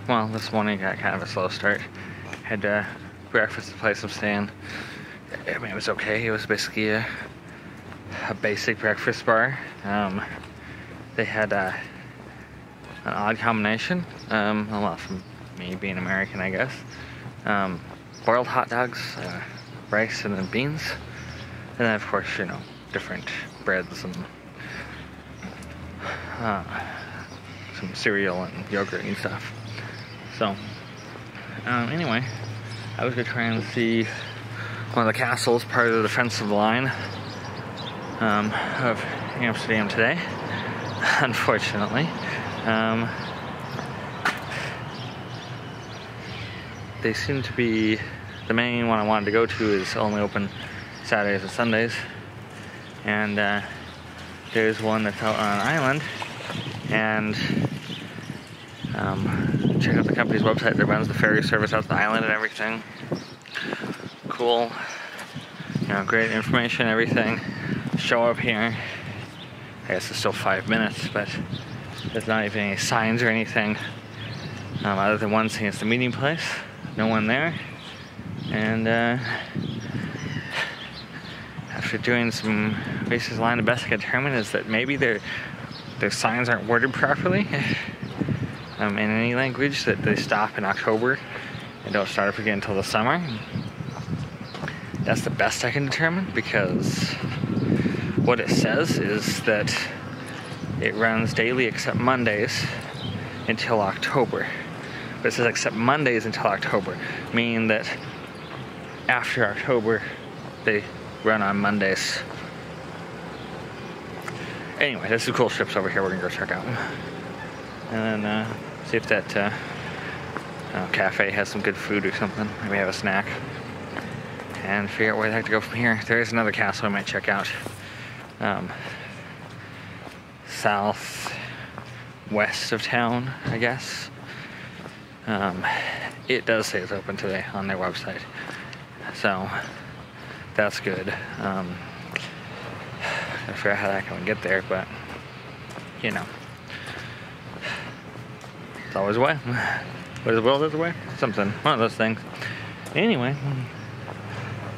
Well, this morning got kind of a slow start. Had breakfast at the place I'm staying. I mean, it was okay. It was basically a basic breakfast bar. They had an odd combination. Well, from me being American, I guess. Boiled hot dogs, rice, and then beans. And then, of course, you know, different breads and some cereal and yogurt and stuff. So, anyway, I was going to try and see one of the castles, part of the defensive line of Amsterdam today. Unfortunately, they seem to be, the main one I wanted to go to is only open Saturdays and Sundays, and there's one that's out on an island, and check out the company's website that runs the ferry service out to the island and everything. Cool, you know, great information, everything. Show up here. I guess it's still 5 minutes, but there's not even any signs or anything, other than one saying it's the meeting place. No one there, and after doing some research online, the best I could determine is that maybe their signs aren't worded properly in any language, that they stop in October and don't start up again until the summer. That's the best I can determine, because what it says is that it runs daily except Mondays until October. But it says except Mondays until October, meaning that after October they run on Mondays. Anyway, there's some cool strips over here we're gonna go check out. And then see if that cafe has some good food or something. Maybe have a snack. And figure out where the heck to go from here. There is another castle I might check out. South west of town, I guess. It does say it's open today on their website, so that's good. I figure out how I can get there, but you know, it's always a way. Where's the will, there's a way. Something, one of those things. Anyway,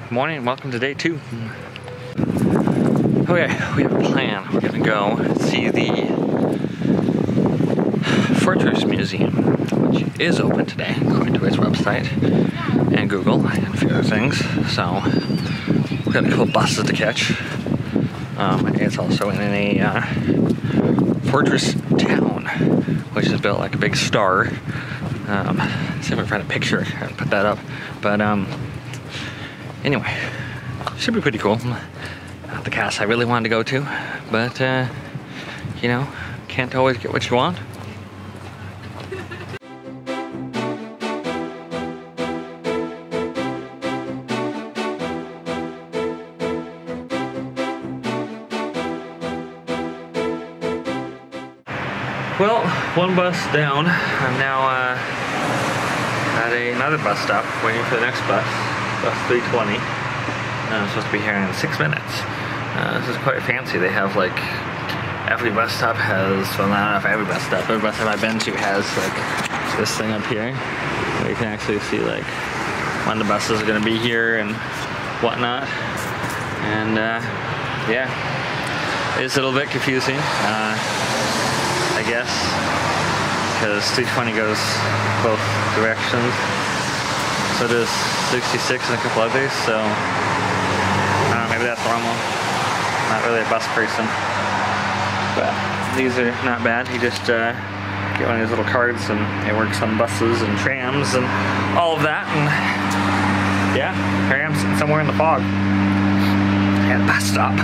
good morning and welcome to day 2. Okay, we have a plan. We're gonna go see the Fortress Museum, which is open today, according to its website and Google and a few other things. So we've got a couple buses to catch. It's also in a fortress town, which is built like a big star. See if I can find a picture and put that up. But anyway, should be pretty cool. Not the cast I really wanted to go to, but you know, can't always get what you want. Well, one bus down. I'm now at another bus stop, waiting for the next bus, bus 320. I'm supposed to be here in 6 minutes. This is quite fancy. They have like, every bus stop has, well, not enough every bus stop, every bus stop I've been to has like this thing up here, where you can actually see like when the buses are going to be here and whatnot. And yeah, it's a little bit confusing. I guess, because 320 goes both directions. So does 66 and a couple others, so I don't know, maybe that's normal. Not really a bus person. But these are not bad. You just get one of these little cards and it works on buses and trams and all of that. And yeah, here I am sitting somewhere in the fog at a bus stop.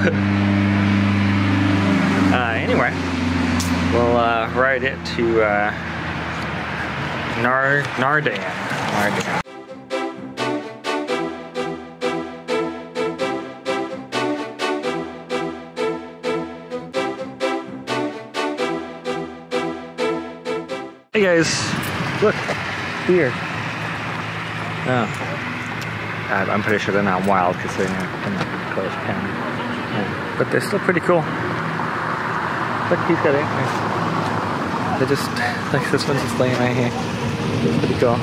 Anyway. We'll ride it to Naarden. Hey guys, look, here. Oh, I'm pretty sure they're not wild because they're not close pen. Yeah. But they're still pretty cool. Look, he's got antlers. They just, like this one's just laying right here. It's pretty cool.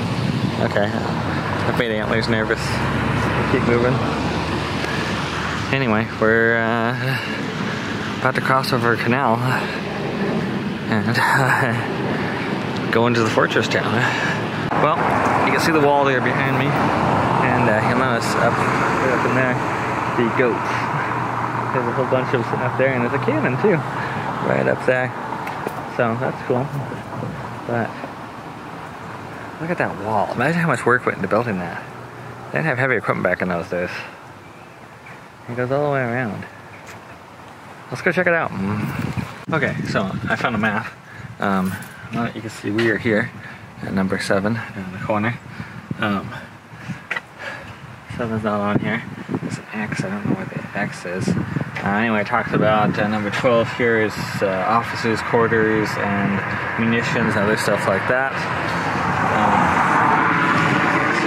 Okay, I've made antlers nervous. Keep moving. Anyway, we're about to cross over a canal and go into the fortress town. Well, you can see the wall there behind me, and you'll notice right up in there, the goats. There's a whole bunch of them sitting up there, and there's a cannon too, right up there. So that's cool. But look at that wall. Imagine how much work went into building that. They didn't have heavy equipment back in those days. It goes all the way around. Let's go check it out. Okay, so I found a map. Well, you can see we are here at number 7 in the corner. 7's not on here. There's an X. I don't know what the X is. Anyway, it talks about number 12 here is officers' quarters and munitions and other stuff like that.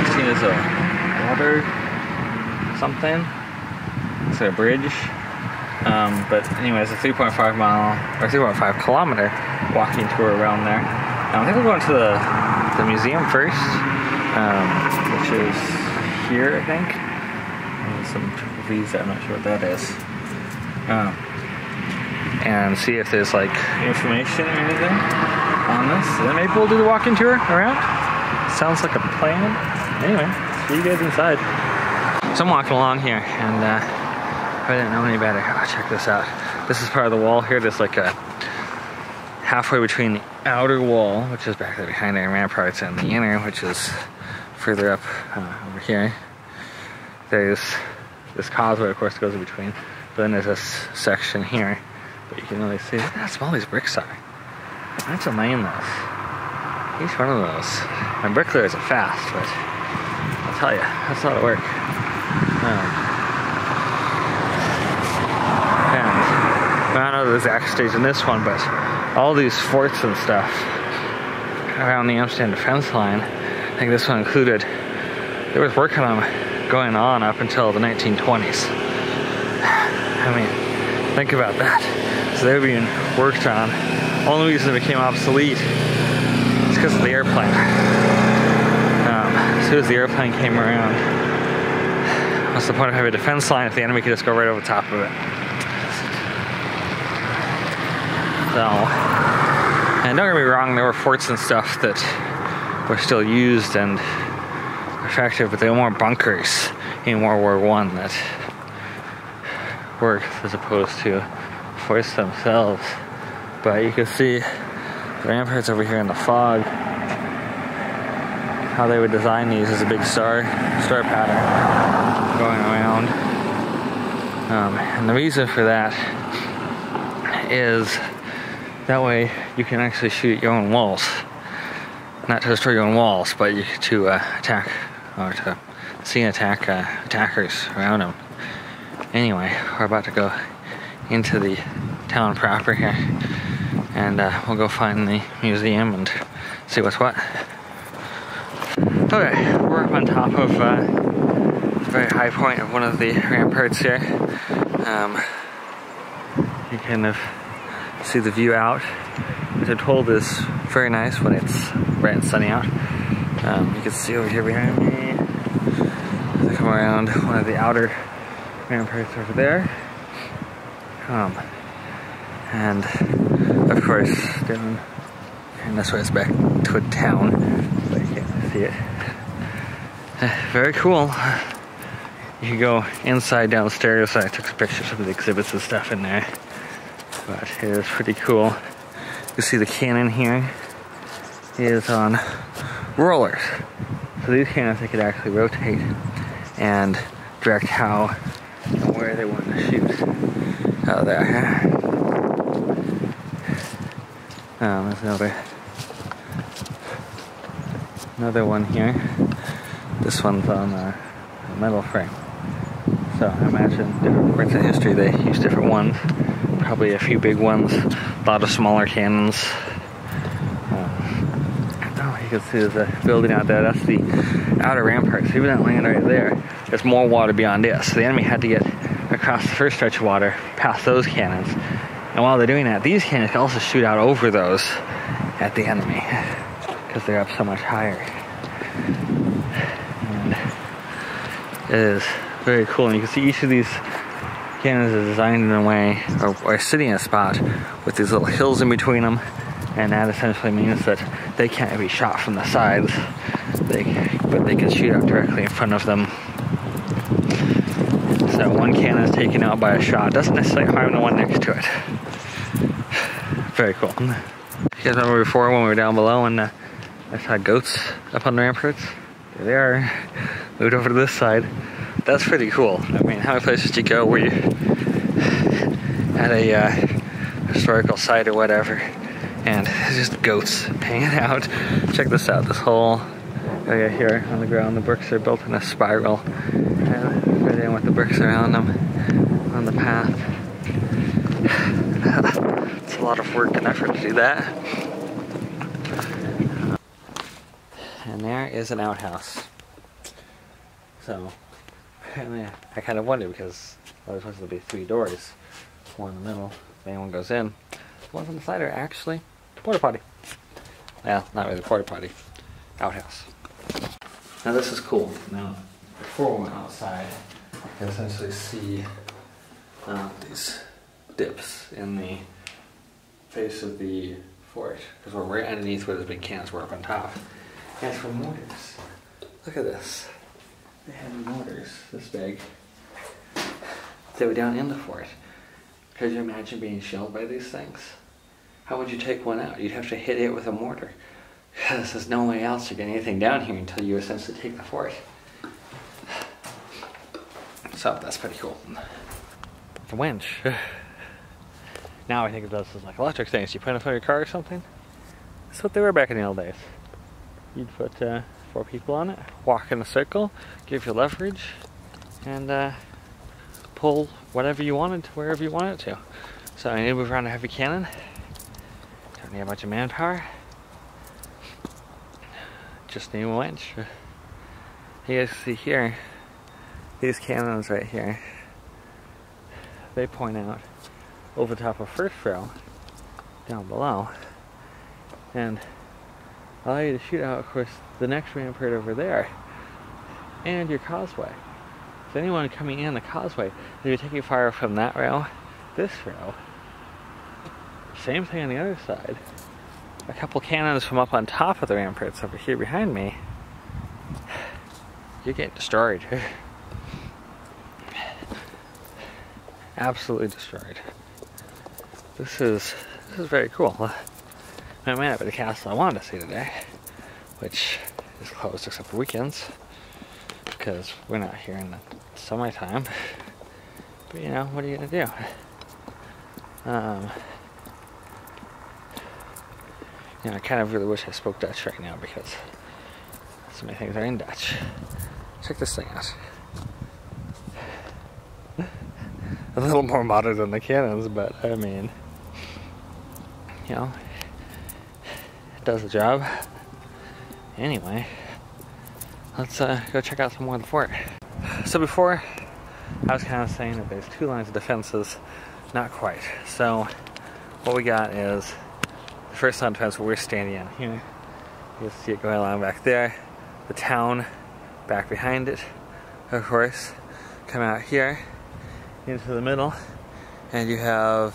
16 is a water something. It's a bridge. But anyways, a 3.5 mile or 3.5 kilometer walking tour around there. I think we're going to the museum first, which is here, I think. There's some V's, I'm not sure what that is. And see if there's like information or anything on this. And then maybe we'll do the walking tour around. Sounds like a plan. Anyway, see you guys inside. So I'm walking along here, and if I didn't know any better, check this out. This is part of the wall here. There's like a halfway between the outer wall, which is back there behind our ramparts, and the inner, which is further up over here. There's this causeway, of course, goes in between. But then there's this section here, but you can really see. Look how small these bricks are. That's a mine those. Each one of those. My bricklayers are fast, but I'll tell you, that's a lot of work. And I don't know the exact stage in this one, but all these forts and stuff around the Amsterdam defense line, I think this one included, there was work on them going on up until the 1920s. I mean, think about that. So they were being worked on. Only reason it became obsolete is because of the airplane. As soon as the airplane came around, what's the point of having a defense line if the enemy could just go right over the top of it? So, and don't get me wrong, there were forts and stuff that were still used and effective, but they were more bunkers in World War I that worked as opposed to forts themselves. But you can see the ramparts over here in the fog, how they would design these as a big star pattern going around. And the reason for that is that way you can actually shoot your own walls. Not to destroy your own walls, but to attack, or to see and attack attackers around them. Anyway, we're about to go into the town proper here, and we'll go find the museum and see what's what. Okay, we're up on top of a very high point of one of the ramparts here. You kind of see the view out, which I'm told is very nice when it's bright and sunny out. You can see over here behind me, as I come around one of the outer ramparts over there. And of course, down, and this way it's back to a town, but you can't see it. Very cool. You can go inside downstairs. I took some pictures of the exhibits and stuff in there, but it is pretty cool. You see the cannon here is on rollers. So these cannons, they could actually rotate and direct how and where they want to shoot. Oh, there. There's another one here. This one's on a metal frame. So I imagine different points in history they use different ones. Probably a few big ones, a lot of smaller cannons. You can see there's a building out there. That's the outer rampart. So even that land right there, there's more water beyond it. So the enemy had to get across the first stretch of water, past those cannons. And while they're doing that, these cannons can also shoot out over those at the enemy because they're up so much higher. And it is very cool, and you can see each of these cannons is designed in a way, or sitting in a spot with these little hills in between them, and that essentially means that they can't be shot from the sides, but they can shoot out directly in front of them. So one cannon is taken out by a shot, doesn't necessarily harm the one next to it. Very cool. You guys remember before when we were down below and I saw goats up on the ramparts? There they are, moved over to this side. That's pretty cool. I mean, how many places do you go where you at a historical site or whatever, and it's just goats hanging out. Check this out, this whole area here on the ground, the bricks are built in a spiral, and right in with the bricks around them on the path. It's a lot of work and effort to do that. And there is an outhouse. So, apparently I kind of wondered, because there's supposed to be 3 doors, one in the middle, if anyone goes in. The ones on the side are actually porta potty. Well, not really porta potty, outhouse. Now this is cool. Now, before we went outside, you can essentially see these dips in the face of the fort, because we're right underneath where the big cannons were up on top. And for mortars, look at this. They had mortars this big. They were down in the fort. Could you imagine being shelled by these things? How would you take one out? You'd have to hit it with a mortar. Because there's no way else to get anything down here until you essentially take the fort. So that's pretty cool. The winch. Now I think of those as like electric things. You put it in front of your car or something. That's what they were back in the old days. You'd put 4 people on it, walk in a circle, give you leverage, and pull whatever you wanted to wherever you wanted to. So I need to move around a heavy cannon. Don't need a bunch of manpower. Just need a winch. You guys see here, these cannons right here, they point out over the top of first row, down below, and allow you to shoot out, of course, the next rampart over there, and your causeway. So anyone coming in the causeway, if you're taking fire from that row, this row, same thing on the other side. A couple cannons from up on top of the ramparts over here behind me, you're getting destroyed. Absolutely destroyed. This is very cool. I might have been the castle I wanted to see today, which is closed except for weekends, because we're not here in the summertime. But you know, what are you gonna do? You know, I kind of really wish I spoke Dutch right now, because so many things are in Dutch. Check this thing out. A little more modern than the cannons, but I mean, you know, it does the job. Anyway, let's go check out some more of the fort. So before, I was kind of saying that there's 2 lines of defenses. Not quite. So what we got is the first line of defense where we're standing in here. You'll see it going along back there. The town back behind it, of course. Come out here into the middle, and you have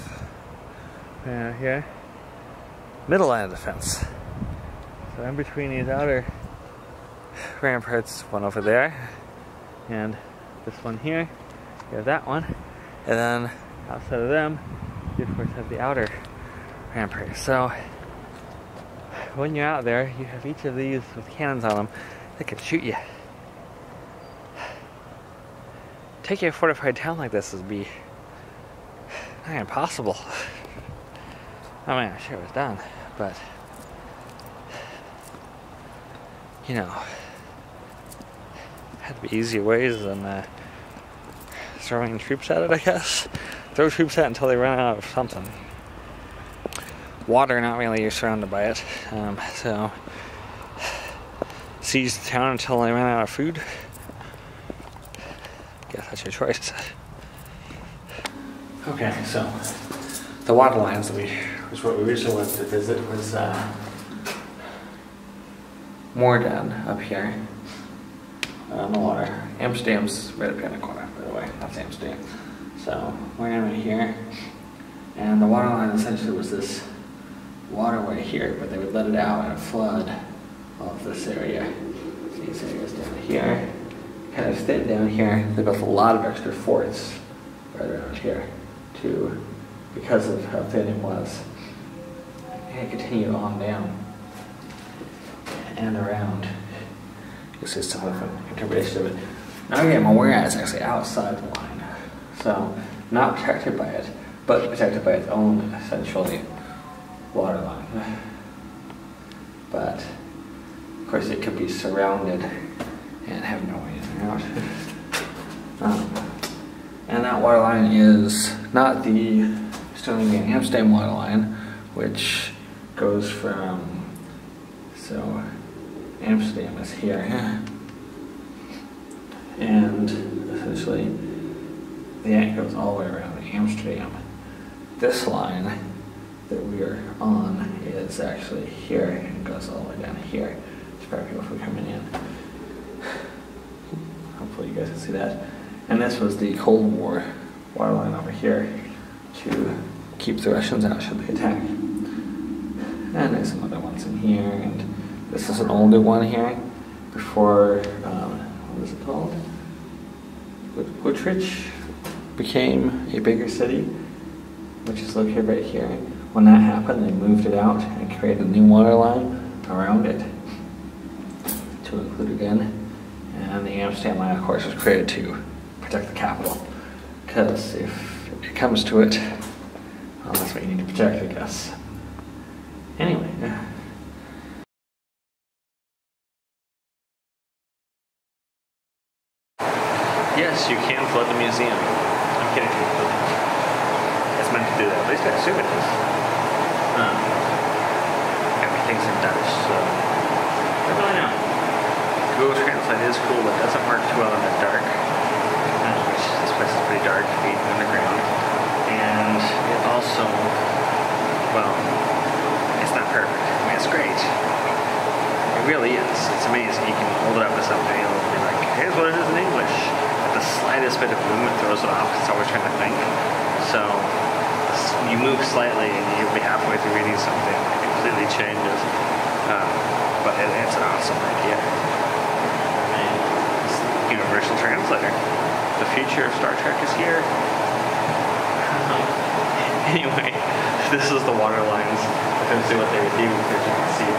here middle line of defense. So in between these outer ramparts, one over there, and this one here, you have that one, and then outside of them, you of course have the outer rampart. So when you're out there, you have each of these with cannons on them that can shoot you. Taking a fortified town like this would be not impossible. I mean, I'm sure it was done, but you know, had to be easier ways than throwing troops at it, I guess. Throw troops at it until they run out of something. Water, not really, you're surrounded by it. So siege the town until they run out of food. Guess that's your choice. Okay, so the water lines that was what we originally wanted to visit was Naarden up here on the water. Amsterdam's right up here in the corner, by the way. That's Amsterdam. So Naarden right here. And the water line essentially was this waterway here, but they would let it out and flood all of this area. These areas down here. Kind of stayed down here. They built a lot of extra forts right around here too, because of how thin it was. And it continued on down and around. You'll see some of an interpretation of it. Now again, Naarden is actually outside the line. So not protected by it, but protected by its own, essentially, water line. But, of course, it could be surrounded and have no way in or out. And that water line is not the Sterling and Amsterdam water line, which goes from, so Amsterdam is here. And essentially, the ant goes all the way around Amsterdam. This line that we are on is actually here and goes all the way down here. It's probably beautiful coming in. Hopefully you guys can see that. And this was the Cold War water line over here to keep the Russians out should they attack. And there's some other ones in here, and this is an older one here before, what is it called? Utrecht became a bigger city, which is located right here. When that happened, they moved it out and created a new water line around it to include again. And the Amsterdam line, of course, was created to protect the capital. Because if it comes to it, well, that's what you need to protect, I guess. Anyway. Yes, you can flood the museum. I'm kidding. It's meant to do that. At least I assume it is. Everything's in Dutch, so I don't really know. Google Translate is cool, but doesn't work too well in the dark. This place is pretty dark, being underground. And it also, well, it's not perfect. I mean, it's great. It really is. It's amazing. You can hold it up to somebody and it'll be like, here's what it is in English. The slightest bit of movement throws it off. It's always trying to think. So you move slightly and you'll be halfway through reading something. It completely changes. But it's an awesome idea. I mean, it's Universal Translator. The future of Star Trek is here. Anyway, this is the water lines. Essentially what they would do because you can see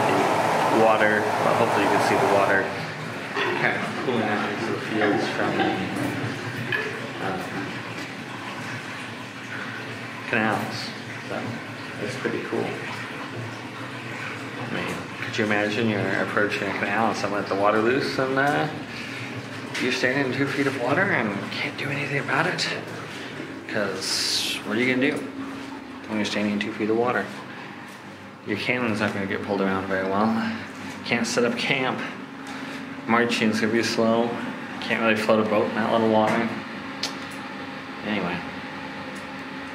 the water. Well, hopefully you can see the water kind of pulling out into the fields from the canals. So it's pretty cool. I mean, could you imagine you're approaching a canal and someone let the water loose and you're standing in 2 feet of water and can't do anything about it? Because what are you going to do when you're standing in 2 feet of water? Your cannon's not going to get pulled around very well. Can't set up camp. Marching's gonna be slow. Can't really float a boat in that little water. Anyway,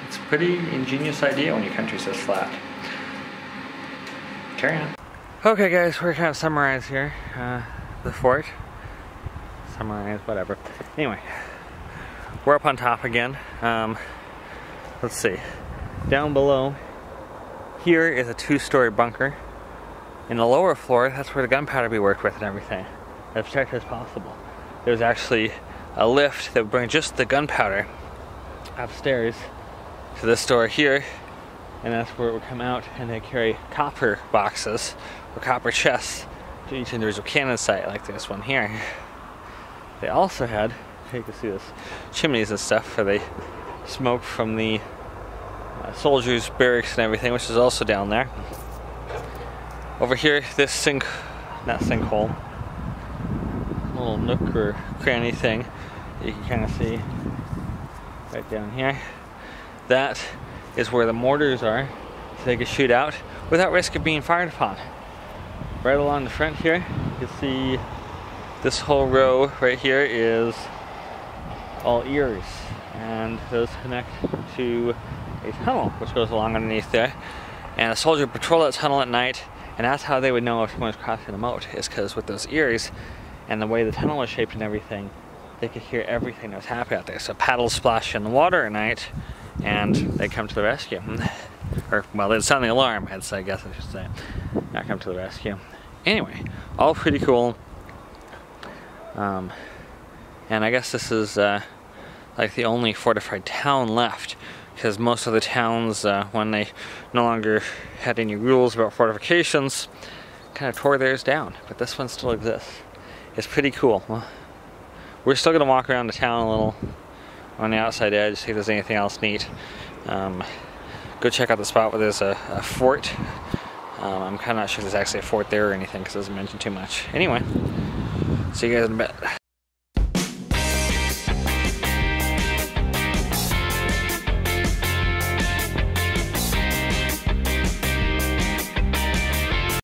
it's a pretty ingenious idea when your country's this flat. Carry on. Okay guys, we're kind of summarize here. The fort. Summarize, whatever. Anyway, we're up on top again. Let's see. Down below, here is a 2-story bunker. In the lower floor, that's where the gunpowder be worked with and everything. As protected as possible. There's actually a lift that would bring just the gunpowder upstairs to this door here, and that's where it would come out, and they carry copper boxes or copper chests to each individual cannon site, like this one here. They also had, you can see this, chimneys and stuff for the smoke from the soldiers' barracks and everything, which is also down there. Over here, this not sinkhole, little nook or cranny thing you can kind of see right down here. That is where the mortars are, so they can shoot out without risk of being fired upon. Right along the front here, you can see this whole row right here is all ears, and those connect to a tunnel which goes along underneath there. And a soldier patrol that tunnel at night And that's how they would know if someone was crossing the moat, is because with those ears and the way the tunnel was shaped and everything, they could hear everything that was happening out there. So paddles splash in the water at night, and they come to the rescue. Or, well, they'd sound the alarm, I guess I should say. Not come to the rescue. Anyway, all pretty cool. And I guess this is like the only fortified town left, because most of the towns, when they no longer had any rules about fortifications, kind of tore theirs down. But this one still exists. It's pretty cool. Well, we're still gonna walk around the town a little on the outside edge, see if there's anything else neat. Go check out the spot where there's a fort. I'm kind of not sure if there's actually a fort there or anything, because it doesn't mention too much. Anyway, see you guys in a bit.